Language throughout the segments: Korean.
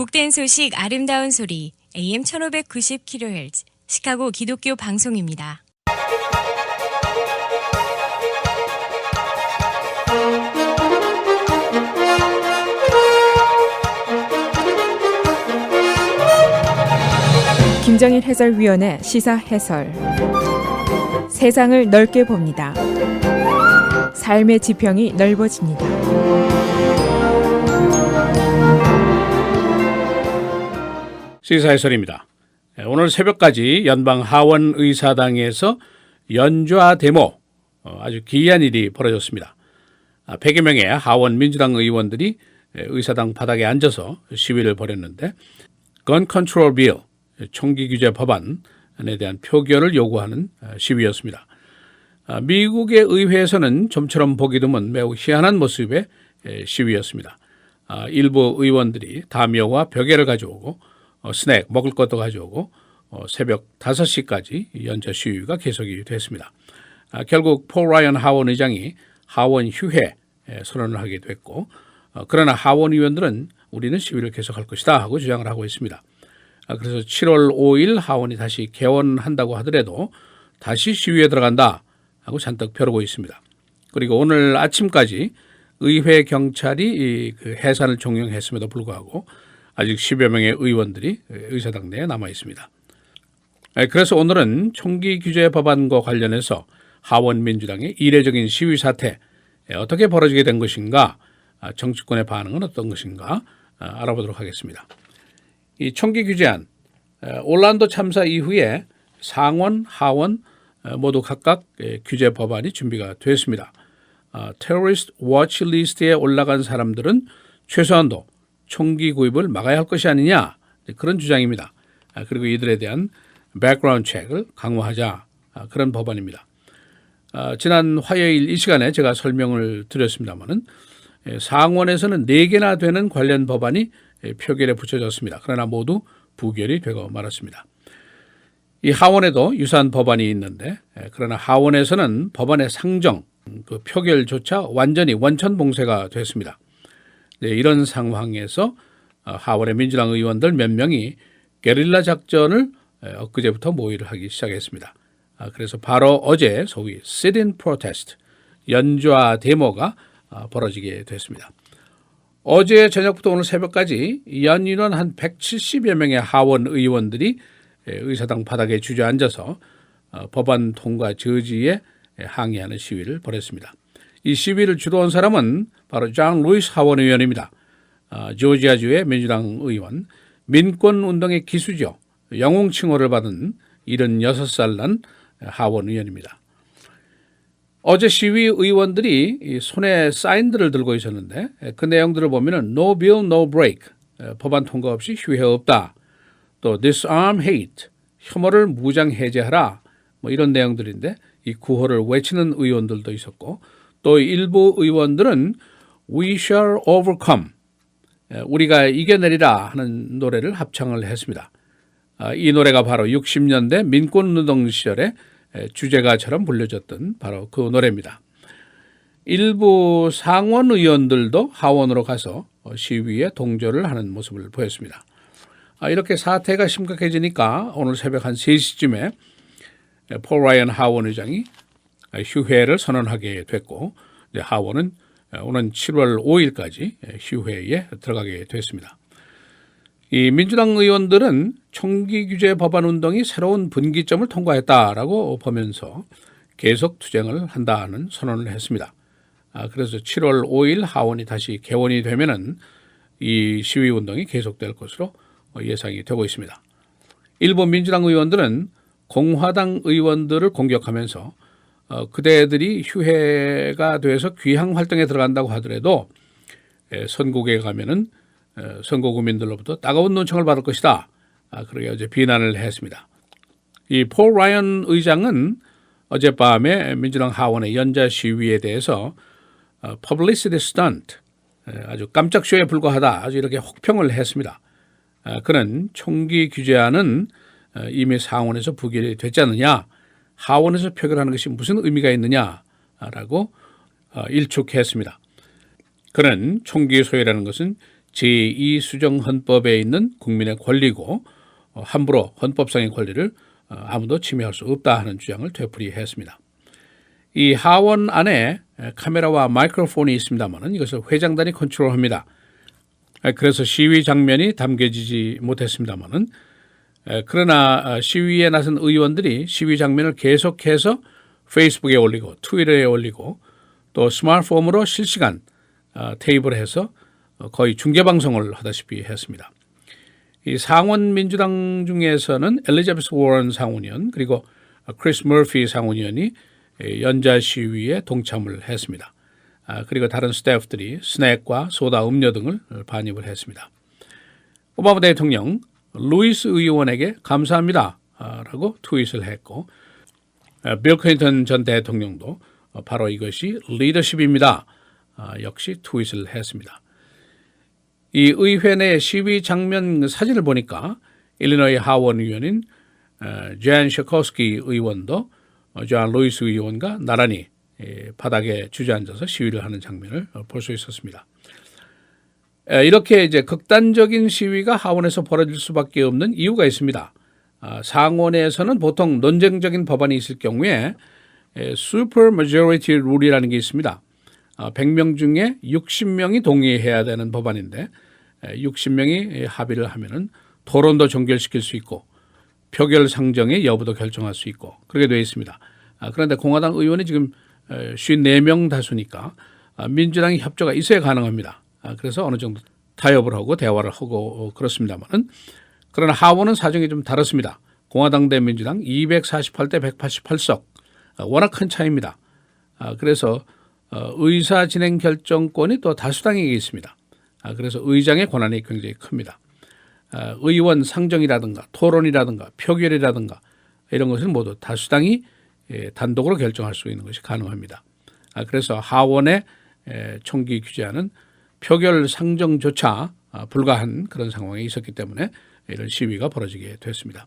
복된 소식 아름다운 소리 AM 1590kHz 시카고 기독교 방송입니다. 김정일 해설위원의 시사 해설. 세상을 넓게 봅니다. 삶의 지평이 넓어집니다. 시사 해설입니다. 오늘 새벽까지 연방 하원 의사당에서 연좌 데모, 아주 기이한 일이 벌어졌습니다. 100여 명의 하원 민주당 의원들이 의사당 바닥에 앉아서 시위를 벌였는데 건 컨트롤 빌, 총기 규제 법안에 대한 표결을 요구하는 시위였습니다. 미국의 의회에서는 좀처럼 보기 드문 매우 희한한 모습의 시위였습니다. 일부 의원들이 담요와 벽에를 가져오고 스낵, 먹을 것도 가져오고 새벽 5시까지 연좌 시위가 계속이 됐습니다. 결국 폴 라이언 하원 의장이 하원 휴회 선언을 하게 됐고 그러나 하원 의원들은 우리는 시위를 계속할 것이다 하고 주장을 하고 있습니다. 그래서 7월 5일 하원이 다시 개원한다고 하더라도 다시 시위에 들어간다 하고 잔뜩 벼르고 있습니다. 그리고 오늘 아침까지 의회 경찰이 그 해산을 종용했음에도 불구하고 아직 10여 명의 의원들이 의사당 내에 남아 있습니다. 그래서 오늘은 총기 규제 법안과 관련해서 하원 민주당의 이례적인 시위 사태 어떻게 벌어지게 된 것인가, 정치권의 반응은 어떤 것인가 알아보도록 하겠습니다. 이 총기 규제안, 올란도 참사 이후에 상원, 하원 모두 각각 규제 법안이 준비가 됐습니다. 테러리스트 워치 리스트에 올라간 사람들은 최소한도 총기 구입을 막아야 할 것이 아니냐, 그런 주장입니다. 그리고 이들에 대한 백그라운드 체크를 강화하자, 그런 법안입니다. 지난 화요일 이 시간에 제가 설명을 드렸습니다마는 상원에서는 4개나 되는 관련 법안이 표결에 붙여졌습니다. 그러나 모두 부결이 되고 말았습니다. 이 하원에도 유사한 법안이 있는데 그러나 하원에서는 법안의 상정, 그 표결조차 완전히 원천봉쇄가 됐습니다. 이런 상황에서 하원의 민주당 의원들 몇 명이 게릴라 작전을 엊그제부터 모의를 하기 시작했습니다. 그래서 바로 어제 소위 sit-in protest, 연좌 데모가 벌어지게 됐습니다. 어제 저녁부터 오늘 새벽까지 연인원 한 170여 명의 하원 의원들이 의사당 바닥에 주저앉아서 법안 통과 저지에 항의하는 시위를 벌였습니다. 이 시위를 주도한 사람은 바로 존 루이스 하원 의원입니다. 조지아주의 민주당 의원, 민권운동의 기수죠. 영웅 칭호를 받은 76살 난 하원 의원입니다. 어제 시위 의원들이 손에 사인들을 들고 있었는데 그 내용들을 보면 No bill, no break, 법안 통과 없이 휴회 없다. 또 disarm hate, 혐오를 무장 해제하라, 이런 내용들인데 이 구호를 외치는 의원들도 있었고 또 일부 의원들은 We shall overcome, 우리가 이겨내리라 하는 노래를 합창을 했습니다. 이 노래가 바로 60년대 민권운동 시절에 주제가처럼 불려졌던 바로 그 노래입니다. 일부 상원 의원들도 하원으로 가서 시위에 동조를 하는 모습을 보였습니다. 이렇게 사태가 심각해지니까 오늘 새벽 한 3시쯤에 폴 라이언 하원 의장이 휴회를 선언하게 됐고 하원은 오는 7월 5일까지 휴회에 들어가게 됐습니다. 이 민주당 의원들은 총기 규제 법안 운동이 새로운 분기점을 통과했다라고 보면서 계속 투쟁을 한다는 선언을 했습니다. 그래서 7월 5일 하원이 다시 개원이 되면은 이 시위 운동이 계속될 것으로 예상이 되고 있습니다. 일부 민주당 의원들은 공화당 의원들을 공격하면서 그대들이 휴회가 돼서 귀향 활동에 들어간다고 하더라도 선곡에 가면은 선거 국민들로부터 따가운 논청을 받을 것이다. 그렇게 어제 비난을 했습니다. 이 폴 라이언 의장은 어젯밤에 민주당 하원의 연좌 시위에 대해서 publicity stunt, 아주 깜짝 쇼에 불과하다, 아주 이렇게 혹평을 했습니다. 그는 총기 규제안은 이미 상원에서 부결이 됐지 않느냐, 하원에서 표결하는 것이 무슨 의미가 있느냐라고 일축했습니다. 그는 총기 소유라는 것은 제2수정헌법에 있는 국민의 권리고 함부로 헌법상의 권리를 아무도 침해할 수 없다 하는 주장을 되풀이했습니다. 이 하원 안에 카메라와 마이크로폰이 있습니다만 이것을 회장단이 컨트롤합니다. 그래서 시위 장면이 담겨지지 못했습니다만 그러나 시위에 나선 의원들이 시위 장면을 계속해서 페이스북에 올리고 트위터에 올리고 또 스마트폰으로 실시간 테이프를 해서 거의 중계방송을 하다시피 했습니다. 이 상원 민주당 중에서는 엘리자베스 워런 상원의원 그리고 크리스 머피 상원의원이 연좌 시위에 동참을 했습니다. 그리고 다른 스태프들이 스낵과 소다 음료 등을 반입을 했습니다. 오바마 대통령 루이스 의원에게 감사합니다 라고 트윗을 했고 빌 클린턴 전 대통령도 바로 이것이 리더십입니다 역시 트윗을 했습니다. 이 의회 내 시위 장면 사진을 보니까 일리노이 하원 의원인 존 셔코스키 의원도 존 루이스 의원과 나란히 바닥에 주저앉아서 시위를 하는 장면을 볼 수 있었습니다. 이렇게 이제 극단적인 시위가 하원에서 벌어질 수밖에 없는 이유가 있습니다. 상원에서는 보통 논쟁적인 법안이 있을 경우에 슈퍼 마조리티 룰이라는 게 있습니다. 100명 중에 60명이 동의해야 되는 법안인데 60명이 합의를 하면은 토론도 종결시킬 수 있고 표결 상정의 여부도 결정할 수 있고 그렇게 되어 있습니다. 그런데 공화당 의원이 지금 54명 다수니까 민주당의 협조가 있어야 가능합니다. 그래서 어느 정도 타협을 하고 대화를 하고 그렇습니다만은 그러나 하원은 사정이 좀 다릅니다. 공화당 대 민주당 248대 188석 워낙 큰 차이입니다. 그래서 의사 진행 결정권이 또 다수당에게 있습니다. 그래서 의장의 권한이 굉장히 큽니다. 의원 상정이라든가 토론이라든가 표결이라든가 이런 것은 모두 다수당이 단독으로 결정할 수 있는 것이 가능합니다. 그래서 하원의 총기 규제안은 표결 상정조차 불가한 그런 상황에 있었기 때문에 이런 시위가 벌어지게 됐습니다.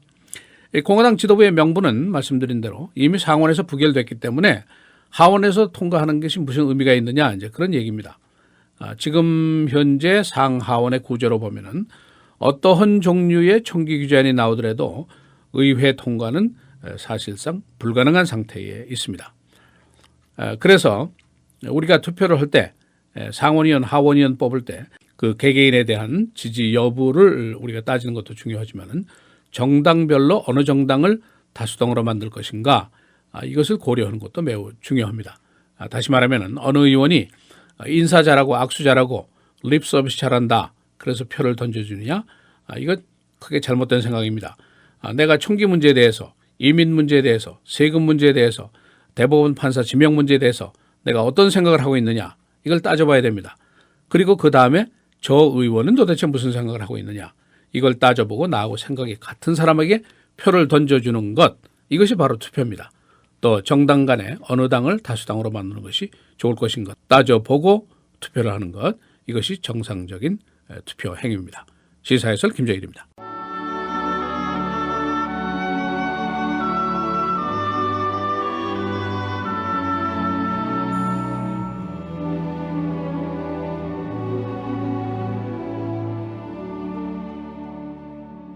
공화당 지도부의 명분은 말씀드린 대로 이미 상원에서 부결됐기 때문에 하원에서 통과하는 것이 무슨 의미가 있느냐 이제 그런 얘기입니다. 지금 현재 상하원의 구조로 보면은 어떠한 종류의 총기 규제안이 나오더라도 의회 통과는 사실상 불가능한 상태에 있습니다. 그래서 우리가 투표를 할 때 상원의원, 하원의원 뽑을 때 그 개개인에 대한 지지 여부를 우리가 따지는 것도 중요하지만은 정당별로 어느 정당을 다수당으로 만들 것인가 이것을 고려하는 것도 매우 중요합니다. 다시 말하면은 어느 의원이 인사 잘하고 악수 잘하고 립 서비스 잘한다. 그래서 표를 던져주느냐? 이거 크게 잘못된 생각입니다. 내가 총기 문제에 대해서, 이민 문제에 대해서, 세금 문제에 대해서, 대법원 판사 지명 문제에 대해서 내가 어떤 생각을 하고 있느냐? 이걸 따져봐야 됩니다. 그리고 그 다음에 저 의원은 도대체 무슨 생각을 하고 있느냐? 이걸 따져보고 나하고 생각이 같은 사람에게 표를 던져주는 것, 이것이 바로 투표입니다. 또 정당 간에 어느 당을 다수당으로 만드는 것이 좋을 것인가 따져보고 투표를 하는 것, 이것이 정상적인 투표 행위입니다. 시사해설 김정일입니다.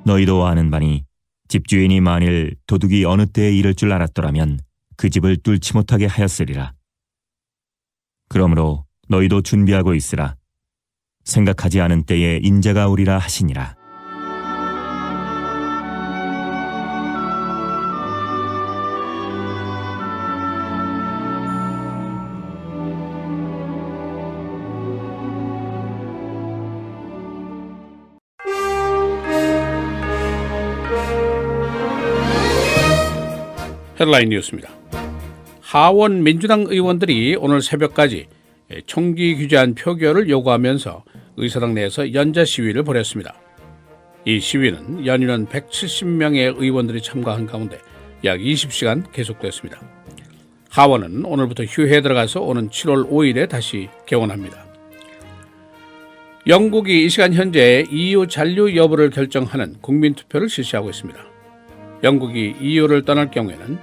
너희도 아는 바니 집주인이 만일 도둑이 어느 때에 이를 줄 알았더라면 그 집을 뚫지 못하게 하였으리라. 그러므로 너희도 준비하고 있으라. 생각하지 않은 때에 인자가 오리라 하시니라. 헤드라인 뉴스입니다. 하원 민주당 의원들이 오늘 새벽까지 총기 규제안 표결을 요구하면서 의사당 내에서 연좌 시위를 벌였습니다. 이 시위는 연이은 170명의 의원들이 참가한 가운데 약 20시간 계속됐습니다. 하원은 오늘부터 휴회에 들어가서 오는 7월 5일에 다시 개원합니다. 영국이 이 시간 현재 EU 잔류 여부를 결정하는 국민투표를 실시하고 있습니다. 영국이 EU를 떠날 경우에는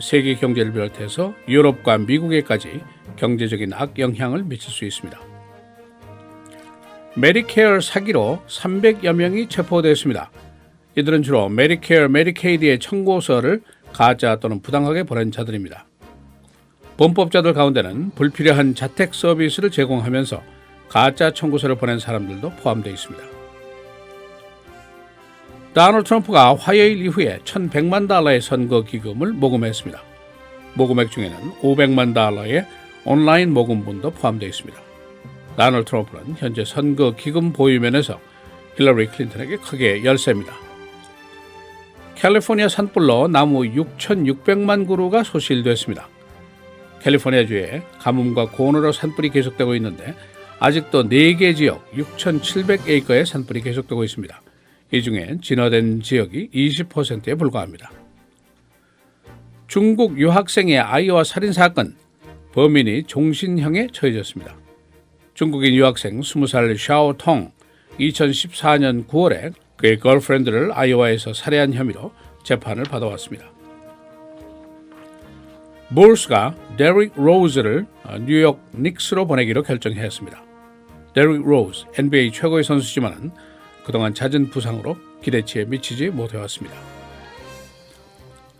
세계 경제를 비롯해서 유럽과 미국에까지 경제적인 악영향을 미칠 수 있습니다. 메디케어 사기로 300여 명이 체포됐습니다. 이들은 주로 메디케어, 메디케이드의 청구서를 가짜 또는 부당하게 보낸 자들입니다. 범법자들 가운데는 불필요한 자택 서비스를 제공하면서 가짜 청구서를 보낸 사람들도 포함되어 있습니다. 도널드 트럼프가 화요일 이후에 1,100만 달러의 선거 기금을 모금했습니다. 모금액 중에는 500만 달러의 온라인 모금분도 포함되어 있습니다. 도널드 트럼프는 현재 선거 기금 보유면에서 힐러리 클린턴에게 크게 열세입니다. 캘리포니아 산불로 나무 6,600만 그루가 소실됐습니다. 캘리포니아주에 가뭄과 고온으로 산불이 계속되고 있는데 아직도 4개 지역 6,700에이커의 산불이 계속되고 있습니다. 이 중에 진화된 지역이 20%에 불과합니다. 중국 유학생의 아이와 살인사건, 범인이 종신형에 처해졌습니다. 중국인 유학생 20살 샤오통 2014년 9월에 그의 걸프렌드를 아이오와에서 살해한 혐의로 재판을 받아왔습니다. 불스가 데릭 로즈를 뉴욕 닉스로 보내기로 결정했습니다. 데릭 로즈, NBA 최고의 선수지만 그동안 잦은 부상으로 기대치에 미치지 못해왔습니다.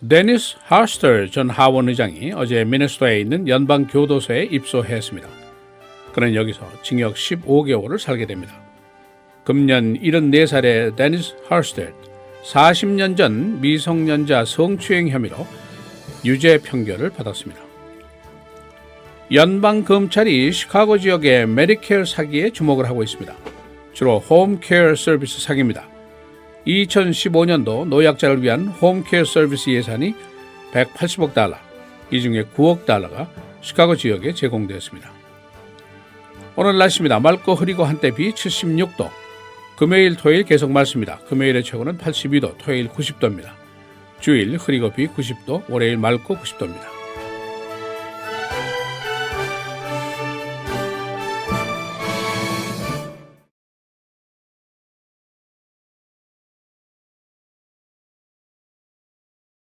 데니스 하스터 전 하원 의장이 어제 미네소타에 있는 연방교도소에 입소했습니다. 그는 여기서 징역 15개월을 살게 됩니다. 금년 74살의 데니스 하스터, 40년 전 미성년자 성추행 혐의로 유죄 판결을 받았습니다. 연방검찰이 시카고 지역의 메디케어 사기에 주목을 하고 있습니다. 주로 홈케어 서비스 사기입니다. 2015년도 노약자를 위한 홈케어 서비스 예산이 180억 달러, 이 중에 9억 달러가 시카고 지역에 제공되었습니다. 오늘 날씨입니다. 맑고 흐리고 한때 비 76도. 금요일, 토요일 계속 맑습니다. 금요일의 최고는 82도, 토요일 90도입니다. 주일 흐리고 비 90도, 월요일 맑고 90도입니다.